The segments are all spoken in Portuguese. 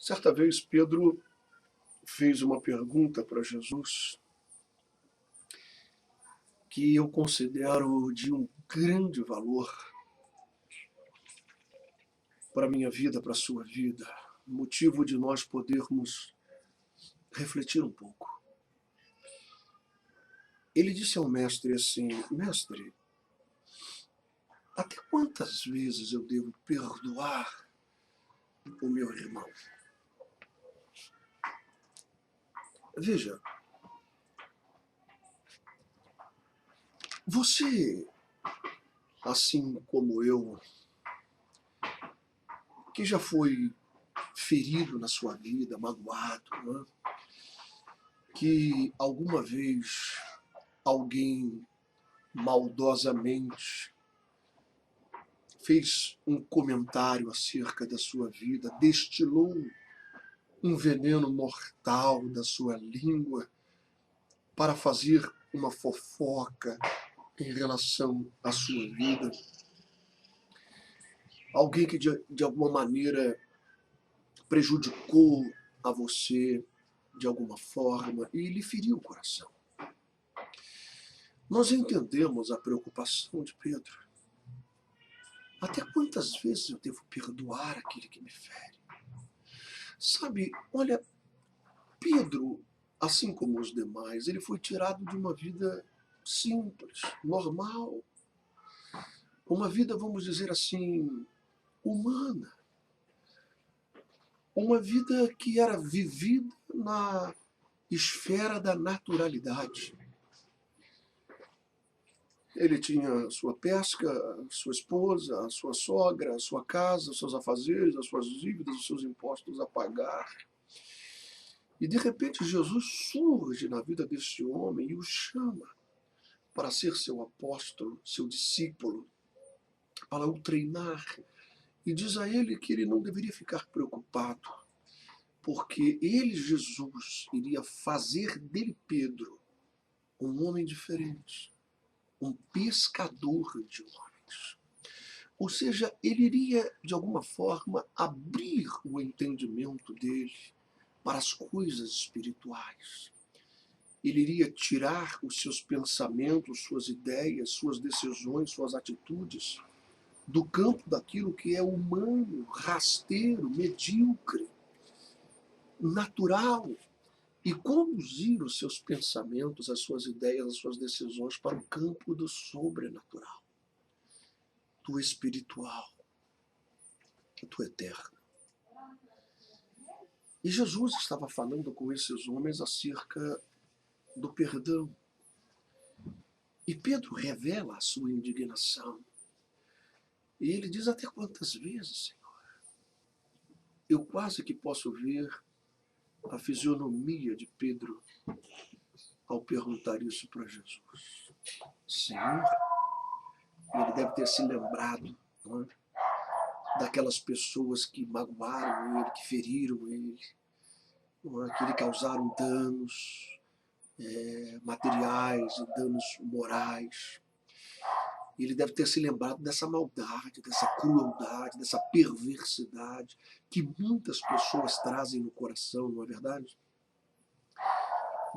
Certa vez, Pedro fez uma pergunta para Jesus que eu considero de um grande valor para a minha vida, para a sua vida, motivo de nós podermos refletir um pouco. Ele disse ao mestre assim: Mestre, até quantas vezes eu devo perdoar o meu irmão? Veja, você, assim como eu, que já foi ferido na sua vida, magoado, né? Que alguma vez alguém maldosamente fez um comentário acerca da sua vida, destilou um veneno mortal da sua língua para fazer uma fofoca em relação à sua vida. Alguém que de alguma maneira prejudicou a você de alguma forma e lhe feriu o coração. Nós entendemos a preocupação de Pedro. Até quantas vezes eu devo perdoar aquele que me fere? Sabe, olha, Pedro, assim como os demais, ele foi tirado de uma vida simples, normal. Uma vida, vamos dizer assim, humana. Uma vida que era vivida na esfera da naturalidade. Ele tinha sua pesca, sua esposa, a sua sogra, a sua casa, os seus afazeres, as suas dívidas, os seus impostos a pagar. E de repente Jesus surge na vida deste homem e o chama para ser seu apóstolo, seu discípulo, para o treinar. E diz a ele que ele não deveria ficar preocupado, porque ele, Jesus, iria fazer dele, Pedro, um homem diferente, um pescador de homens. Ou seja, ele iria, de alguma forma, abrir o entendimento dele para as coisas espirituais. Ele iria tirar os seus pensamentos, suas ideias, suas decisões, suas atitudes do campo daquilo que é humano, rasteiro, medíocre, natural, e conduzir os seus pensamentos, as suas ideias, as suas decisões para o campo do sobrenatural, do espiritual, do eterno. E Jesus estava falando com esses homens acerca do perdão. E Pedro revela a sua indignação. E ele diz: até quantas vezes, Senhor? Eu quase que posso ver a fisionomia de Pedro ao perguntar isso para Jesus. Senhor, ele deve ter se lembrado, não é, daquelas pessoas que magoaram ele, que feriram ele, não é, que lhe causaram danos materiais e danos morais. Ele deve ter se lembrado dessa maldade, dessa crueldade, dessa perversidade que muitas pessoas trazem no coração, não é verdade?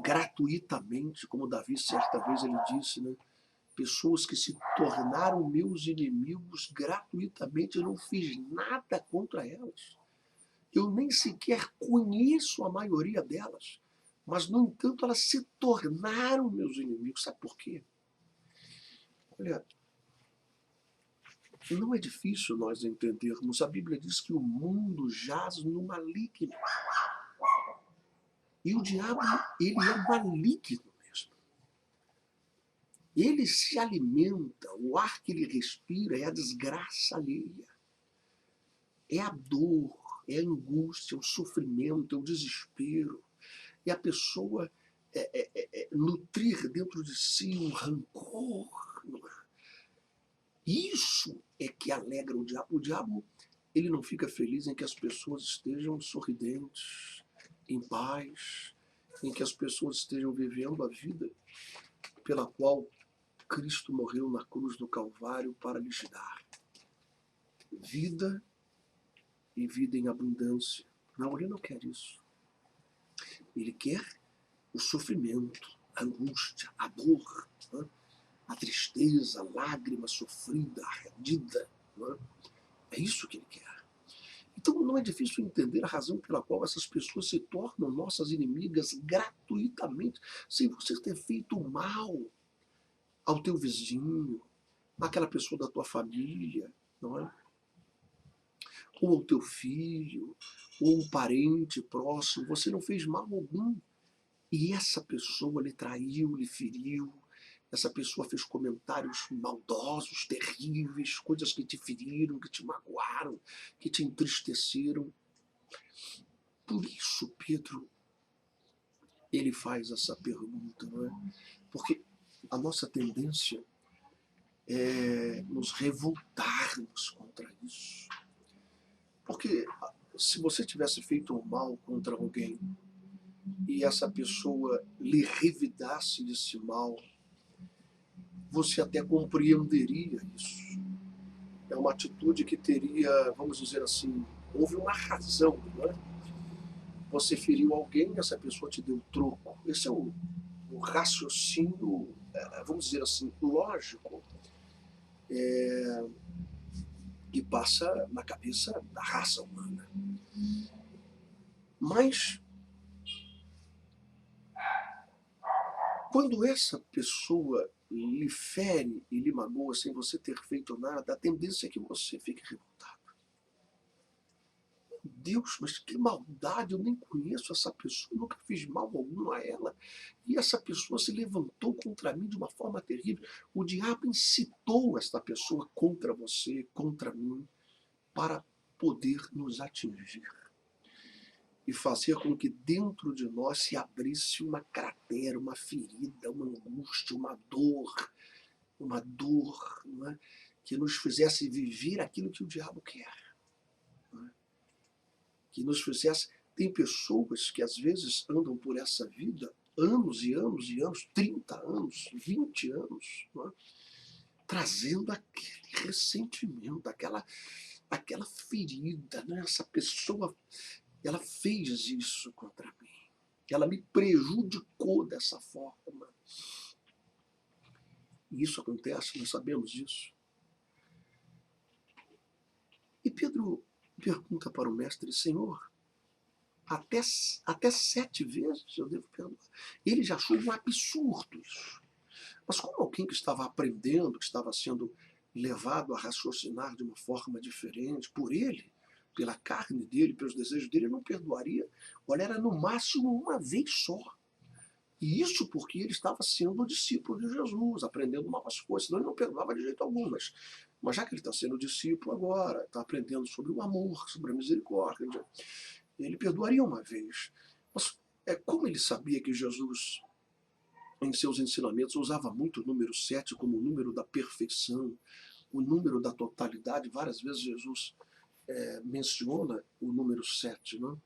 Gratuitamente, como Davi certa vez ele disse, né? Pessoas que se tornaram meus inimigos gratuitamente, eu não fiz nada contra elas. Eu nem sequer conheço a maioria delas, mas, no entanto, elas se tornaram meus inimigos. Sabe por quê? Olha, não é difícil nós entendermos. A Bíblia diz que o mundo jaz no maligno. E o diabo, ele é maligno mesmo. Ele se alimenta, o ar que ele respira é a desgraça alheia. É a dor, é a angústia, o sofrimento, é o desespero. E a pessoa nutrir dentro de si um rancor. Isso é que alegra o diabo. O diabo, ele não fica feliz em que as pessoas estejam sorridentes, em paz, em que as pessoas estejam vivendo a vida pela qual Cristo morreu na cruz do Calvário para lhes dar. Vida e vida em abundância. Não, ele não quer isso. Ele quer o sofrimento, a angústia, a dor, né? A tristeza, a lágrima sofrida, ardida. Né? É isso que ele quer. Então não é difícil entender a razão pela qual essas pessoas se tornam nossas inimigas gratuitamente, sem você ter feito mal ao teu vizinho, àquela pessoa da tua família, não é? Ou ao teu filho, ou um parente próximo. Você não fez mal algum. E essa pessoa lhe traiu, lhe feriu. Essa pessoa fez comentários maldosos, terríveis, coisas que te feriram, que te magoaram, que te entristeceram. Por isso, Pedro, ele faz essa pergunta, não é? Porque a nossa tendência é nos revoltarmos contra isso. Porque se você tivesse feito um mal contra alguém e essa pessoa lhe revidasse desse mal, você até compreenderia isso. É uma atitude que teria, vamos dizer assim, houve uma razão, não é? Você feriu alguém, essa pessoa te deu troco. Esse é o raciocínio, vamos dizer assim, lógico, que passa na cabeça da raça humana. Mas, quando essa pessoa lhe fere e lhe magoa sem você ter feito nada, a tendência é que você fique revoltado. Deus, mas que maldade, eu nem conheço essa pessoa, nunca fiz mal algum a ela. E essa pessoa se levantou contra mim de uma forma terrível. O diabo incitou esta pessoa contra você, contra mim, para poder nos atingir e fazer com que dentro de nós se abrisse uma cratera, uma ferida, uma angústia, uma dor, não é? Que nos fizesse viver aquilo que o diabo quer. Não é? Que nos fizesse... Tem pessoas que às vezes andam por essa vida anos e anos e anos, 30 anos, 20 anos, não é? Trazendo aquele ressentimento, aquela ferida, né? Essa pessoa, ela fez isso contra mim. Ela me prejudicou dessa forma. E isso acontece, nós sabemos disso. E Pedro pergunta para o mestre: Senhor, até 7 vezes eu devo perdoar? Ele já achou um absurdo isso. Mas como alguém que estava aprendendo, que estava sendo levado a raciocinar de uma forma diferente por ele, pela carne dele, pelos desejos dele, ele não perdoaria. Olha, era no máximo uma vez só. E isso porque ele estava sendo discípulo de Jesus, aprendendo novas coisas, senão ele não perdoava de jeito algum. Mas já que ele está sendo discípulo agora, está aprendendo sobre o amor, sobre a misericórdia, ele perdoaria uma vez. Mas como ele sabia que Jesus, em seus ensinamentos, usava muito o número 7 como o número da perfeição, o número da totalidade? Várias vezes Jesus menciona o número 7, né?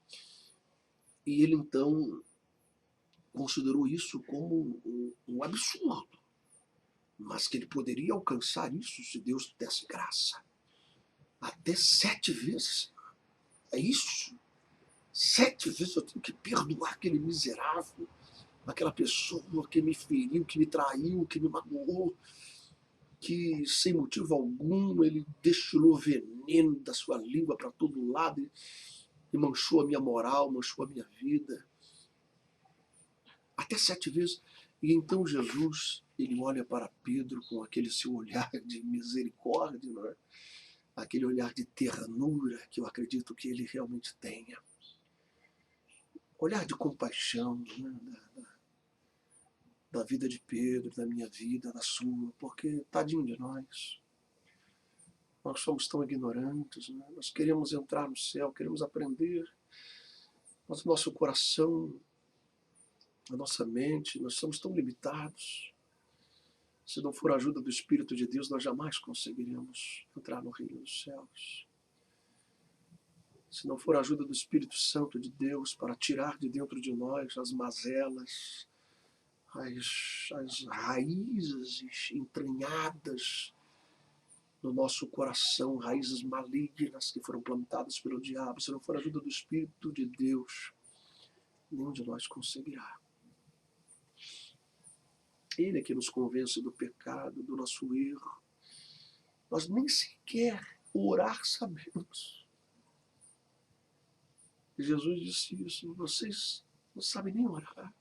E ele então considerou isso como um absurdo, mas que ele poderia alcançar isso se Deus desse graça. Até 7 vezes. É isso. 7 vezes eu tenho que perdoar aquele miserável, aquela pessoa que me feriu, que me traiu, que me magoou, que sem motivo algum ele destilou veneno da sua língua para todo lado e manchou a minha moral, manchou a minha vida. Até 7 vezes. E então Jesus, ele olha para Pedro com aquele seu olhar de misericórdia, não é? Aquele olhar de ternura que eu acredito que ele realmente tenha. Olhar de compaixão, né? Da vida de Pedro, da minha vida, da sua, porque tadinho de nós. Nós somos tão ignorantes, né? Nós queremos entrar no céu, queremos aprender, mas o nosso coração, a nossa mente, nós somos tão limitados. Se não for a ajuda do Espírito de Deus, nós jamais conseguiremos entrar no reino dos céus. Se não for a ajuda do Espírito Santo de Deus para tirar de dentro de nós as mazelas, as raízes entranhadas no nosso coração raízes malignas que foram plantadas pelo diabo. Se não for a ajuda do Espírito de Deus, nenhum de nós conseguirá. Ele é que nos convence do pecado, do nosso erro. Nós nem sequer orar sabemos. E Jesus disse isso: vocês não sabem nem orar.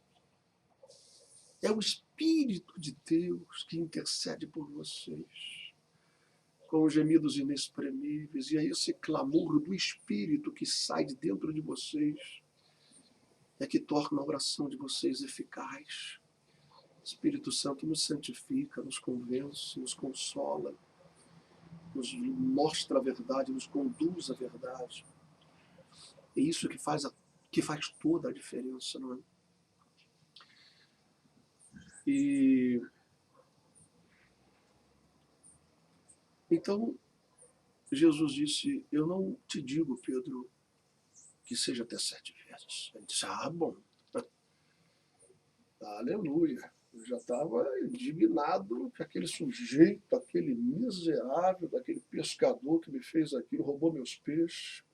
É o Espírito de Deus que intercede por vocês, com gemidos inexprimíveis. E é esse clamor do Espírito que sai de dentro de vocês é que torna a oração de vocês eficaz. O Espírito Santo nos santifica, nos convence, nos consola, nos mostra a verdade, nos conduz à verdade. É isso que faz toda a diferença, não é? E então Jesus disse: eu não te digo, Pedro, que seja até 7 vezes. Ele disse: bom, aleluia. Eu já estava indignado que aquele sujeito, aquele miserável, daquele pescador que me fez aquilo, roubou meus peixes,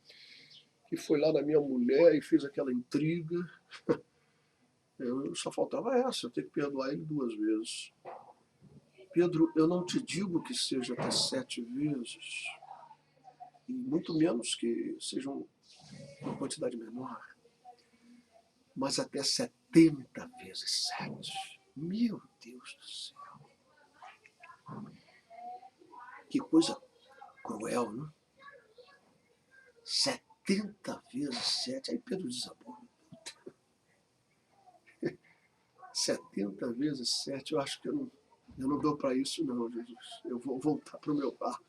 que foi lá na minha mulher e fez aquela intriga. Só faltava essa, eu tenho que perdoar ele 2 vezes. Pedro, eu não te digo que seja até 7 vezes, e muito menos que seja uma quantidade menor, mas até 70 vezes 7. Meu Deus do céu. Que coisa cruel, né? 70 vezes 7. Aí Pedro desabou. 70 vezes 7, eu acho que eu não dou para isso não, Jesus. Eu vou voltar para o meu barco.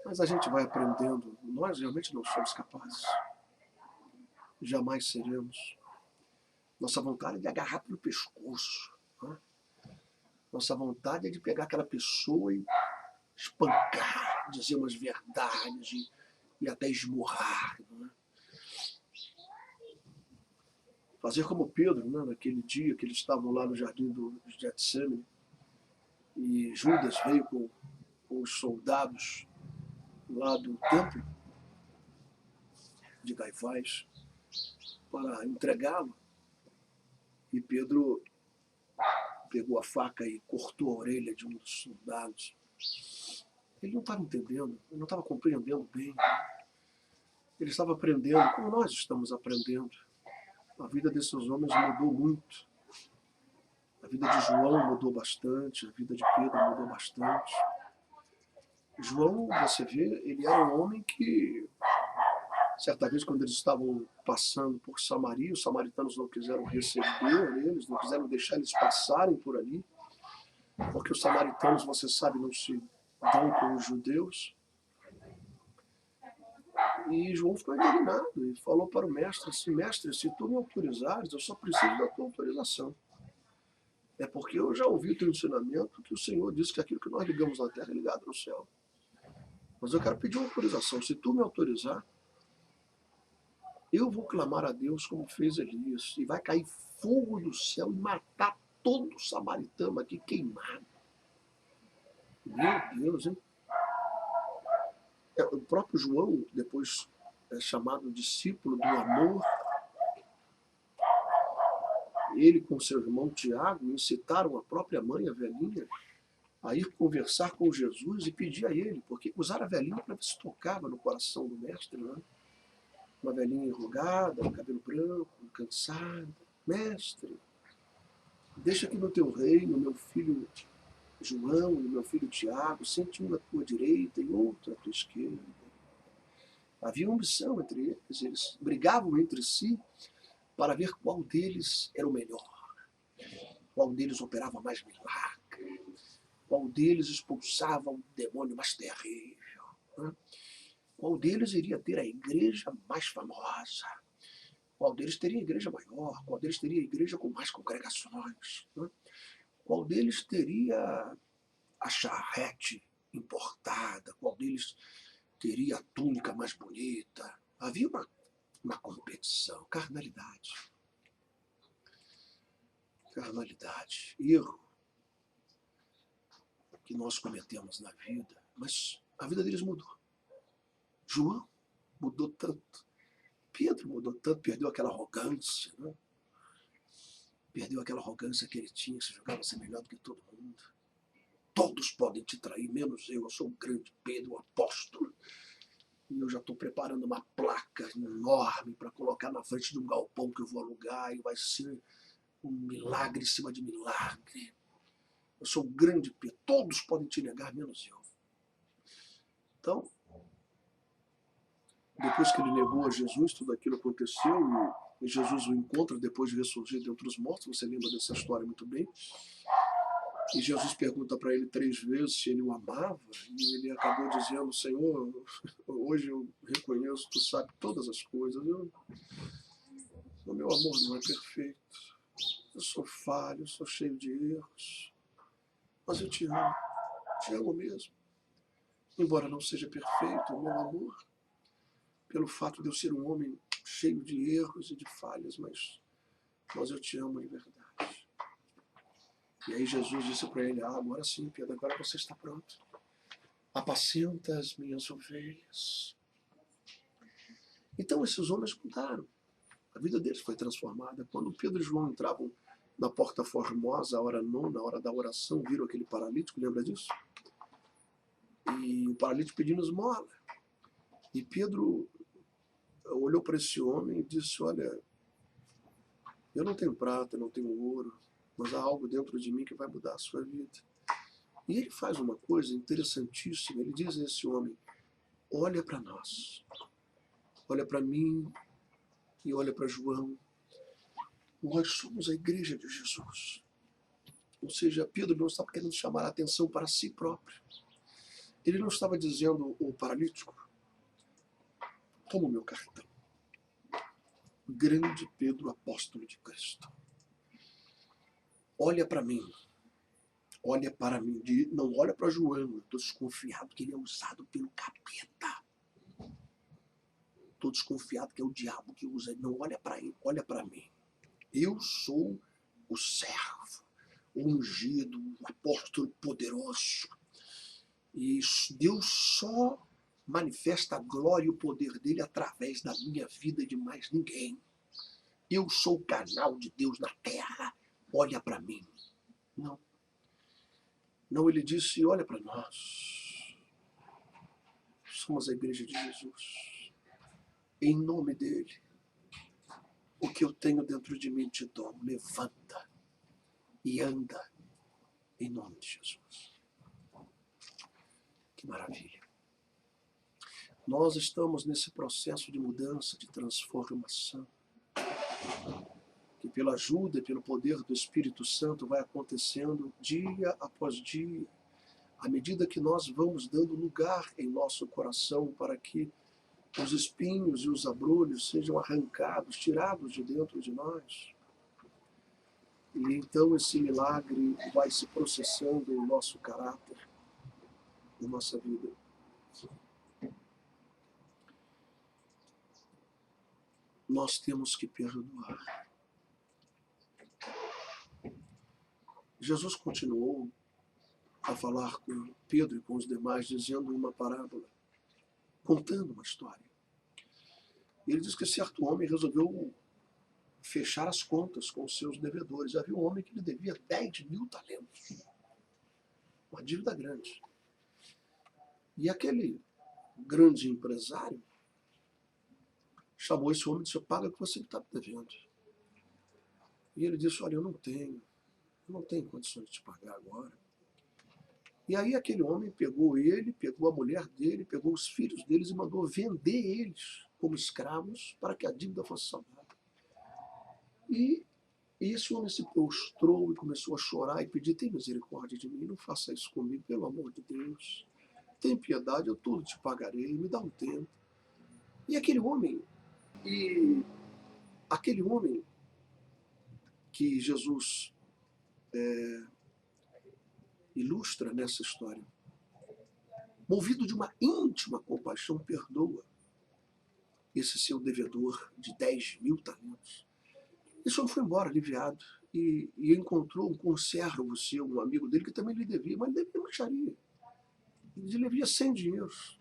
Mas a gente vai aprendendo. Nós realmente não somos capazes. Jamais seremos. Nossa vontade é de agarrar pelo pescoço. Né? Nossa vontade é de pegar aquela pessoa e espancar, dizer umas verdades e até esmurrar. Né? Fazer como Pedro, né? Naquele dia que eles estavam lá no jardim do Getsemane e Judas veio com os soldados lá do templo de Caifás para entregá-lo. E Pedro pegou a faca e cortou a orelha de um dos soldados. Ele não estava entendendo, ele não estava compreendendo bem. Ele estava aprendendo, como nós estamos aprendendo. A vida desses homens mudou muito. A vida de João mudou bastante, a vida de Pedro mudou bastante. João, você vê, ele era um homem que, certa vez, quando eles estavam passando por Samaria, os samaritanos não quiseram receber eles, não quiseram deixar eles passarem por ali, porque os samaritanos, você sabe, não se dão com os judeus. E João ficou indignado e falou para o mestre assim: mestre, se tu me autorizares, eu só preciso da tua autorização. É porque eu já ouvi o teu ensinamento que o Senhor disse que aquilo que nós ligamos na terra é ligado no céu. Mas eu quero pedir uma autorização. Se tu me autorizar, eu vou clamar a Deus como fez Elias, e vai cair fogo do céu e matar todo o samaritano aqui queimado. Meu Deus, hein? O próprio João, depois chamado discípulo do amor, ele com seu irmão Tiago incitaram a própria mãe, a velhinha, a ir conversar com Jesus e pedir a ele, porque usaram a velhinha para ver se tocava no coração do mestre, né? Uma velhinha enrugada, com cabelo branco, cansada. Mestre, deixa aqui no teu reino meu filho João e meu filho Tiago, sente um à tua direita e outro à tua esquerda. Havia uma ambição entre eles brigavam entre si para ver qual deles era o melhor, qual deles operava mais milagre, qual deles expulsava o demônio mais terrível, né? Qual deles iria ter a igreja mais famosa, qual deles teria a igreja maior, qual deles teria a igreja com mais congregações, né? Qual deles teria a charrete importada, qual deles teria a túnica mais bonita. Havia uma competição, carnalidade. Carnalidade, erro, que nós cometemos na vida, mas a vida deles mudou. João mudou tanto. Pedro mudou tanto, perdeu aquela arrogância, né? Perdeu aquela arrogância que ele tinha, que se jogava ser melhor do que todo mundo. Todos podem te trair, menos eu sou o grande Pedro, o apóstolo. E eu já estou preparando uma placa enorme para colocar na frente de um galpão que eu vou alugar e vai ser um milagre em cima de milagre. Eu sou o grande Pedro, todos podem te negar, menos eu. Então, depois que ele negou a Jesus, tudo aquilo aconteceu e Jesus o encontra depois de ressurgir dentre os mortos. Você lembra dessa história muito bem. E Jesus pergunta para ele 3 vezes se ele o amava, e ele acabou dizendo: Senhor, hoje eu reconheço, tu sabes todas as coisas. O meu amor não é perfeito. Eu sou falho, eu sou cheio de erros. Mas eu te amo mesmo. Embora não seja perfeito o meu amor, pelo fato de eu ser um homem cheio de erros e de falhas, mas eu te amo de verdade. E aí Jesus disse para ele: agora sim, Pedro, agora você está pronto. Apacenta as minhas ovelhas. Então esses homens mudaram. A vida deles foi transformada. Quando Pedro e João entravam na Porta Formosa, a hora nona, a hora da oração, viram aquele paralítico, lembra disso? E o paralítico pedindo esmola. E Pedro olhou para esse homem e disse: olha, eu não tenho prata, não tenho ouro, mas há algo dentro de mim que vai mudar a sua vida. E ele faz uma coisa interessantíssima. Ele diz a esse homem: olha para nós, olha para mim e olha para João. Nós somos a igreja de Jesus. Ou seja, Pedro não estava querendo chamar a atenção para si próprio. Ele não estava dizendo ao paralítico: toma o meu cartão. Grande Pedro, apóstolo de Cristo. Olha para mim. Olha para mim. Não olha para João. Eu estou desconfiado que ele é usado pelo capeta. Estou desconfiado que é o diabo que usa ele. Não olha para ele, olha para mim. Eu sou o servo, o ungido, o apóstolo poderoso. E Deus só manifesta a glória e o poder dele através da minha vida e de mais ninguém. Eu sou o canal de Deus na terra. Olha para mim. Não. Não, ele disse: olha para nós. Somos a igreja de Jesus. Em nome dele, o que eu tenho dentro de mim te dou. Levanta e anda em nome de Jesus. Que maravilha. Nós estamos nesse processo de mudança, de transformação, que pela ajuda e pelo poder do Espírito Santo vai acontecendo dia após dia, à medida que nós vamos dando lugar em nosso coração para que os espinhos e os abrolhos sejam arrancados, tirados de dentro de nós. E então esse milagre vai se processando em nosso caráter, em nossa vida. Nós temos que perdoar. Jesus continuou a falar com Pedro e com os demais, dizendo uma parábola, contando uma história. E ele diz que certo homem resolveu fechar as contas com os seus devedores. Havia um homem que lhe devia 10.000 talentos. Uma dívida grande. E aquele grande empresário chamou esse homem e disse: paga o que você está devendo. E ele disse: olha, eu não tenho condições de te pagar agora. E aí aquele homem pegou ele, pegou a mulher dele, pegou os filhos deles e mandou vender eles como escravos para que a dívida fosse saldada. E esse homem se prostrou e começou a chorar e pedir: tem misericórdia de mim, não faça isso comigo, pelo amor de Deus. Tem piedade, eu tudo te pagarei, me dá um tempo. E aquele homem que Jesus ilustra nessa história, movido de uma íntima compaixão, perdoa esse seu devedor de 10.000 talentos. Esse homem foi embora aliviado. e encontrou um conservo seu, um amigo dele, que também lhe devia, mas ele devia mixaria. Ele devia 100 dinheiros.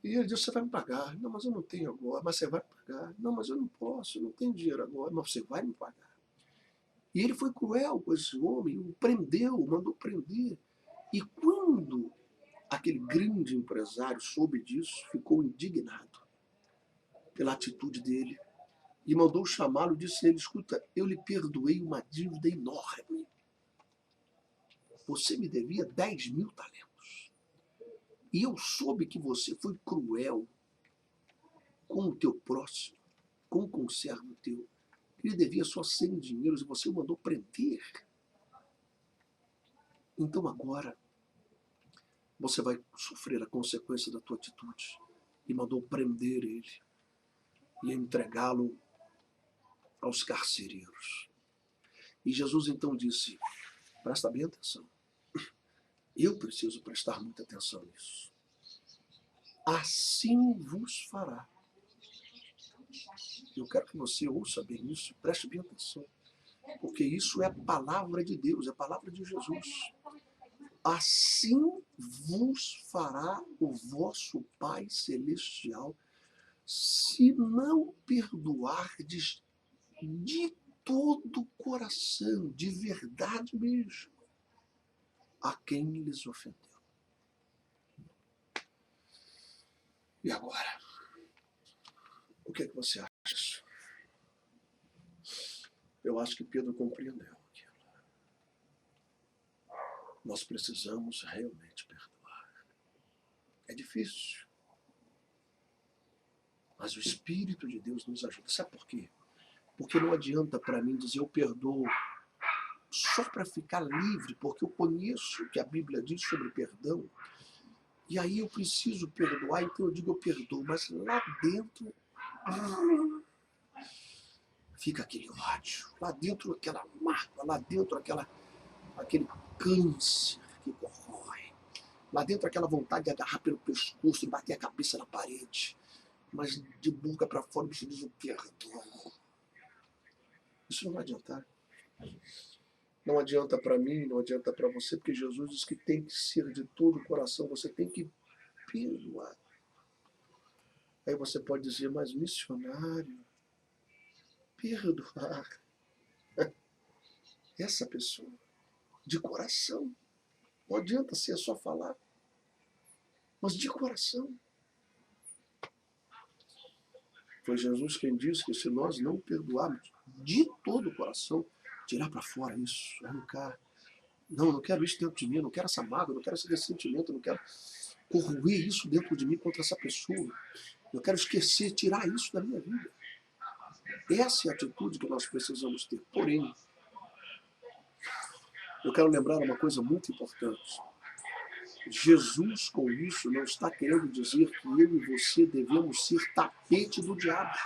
E ele disse: você vai me pagar. Não, mas eu não tenho agora. Mas você vai me pagar. Não, mas eu não posso, eu não tenho dinheiro agora. Mas você vai me pagar. E ele foi cruel com esse homem, o prendeu, mandou prender. E quando aquele grande empresário soube disso, ficou indignado pela atitude dele e mandou chamá-lo e disse a ele: escuta, eu lhe perdoei uma dívida enorme. Você me devia 10.000 talentos. E eu soube que você foi cruel com o teu próximo, com o conservo teu. Ele devia só 100 dinheiros e você o mandou prender. Então agora você vai sofrer a consequência da tua atitude. E mandou prender ele e entregá-lo aos carcereiros. E Jesus então disse: presta bem atenção. Eu preciso prestar muita atenção nisso. Assim vos fará. Eu quero que você ouça bem isso, preste bem atenção. Porque isso é a palavra de Deus, é a palavra de Jesus. Assim vos fará o vosso Pai Celestial, se não perdoardes de todo o coração, de verdade mesmo, a quem lhes ofendeu. E agora? O que é que você acha disso? Eu acho que Pedro compreendeu aquilo. Nós precisamos realmente perdoar. É difícil. Mas o Espírito de Deus nos ajuda. Sabe por quê? Porque não adianta para mim dizer eu perdoo só para ficar livre, porque eu conheço o que a Bíblia diz sobre perdão. E aí eu preciso perdoar, então eu digo eu perdoo. Mas lá dentro fica aquele ódio. Lá dentro aquela mágoa. Lá dentro aquele câncer que corrói. Lá dentro aquela vontade de agarrar pelo pescoço e bater a cabeça na parede. Mas de boca para fora você diz: eu perdoo. Isso não vai adiantar. Não adianta para mim, não adianta para você, porque Jesus diz que tem que ser de todo o coração, você tem que perdoar. Aí você pode dizer: mas missionário, perdoar essa pessoa de coração. Não adianta ser só falar, mas de coração. Foi Jesus quem disse que se nós não perdoarmos de todo o coração, tirar para fora isso, arrancar. Não quero isso dentro de mim, não quero essa mágoa, não quero esse ressentimento, não quero corroer isso dentro de mim contra essa pessoa. Eu quero esquecer, tirar isso da minha vida. Essa é a atitude que nós precisamos ter. Porém, eu quero lembrar uma coisa muito importante. Jesus, com isso, não está querendo dizer que eu e você devemos ser tapete do diabo.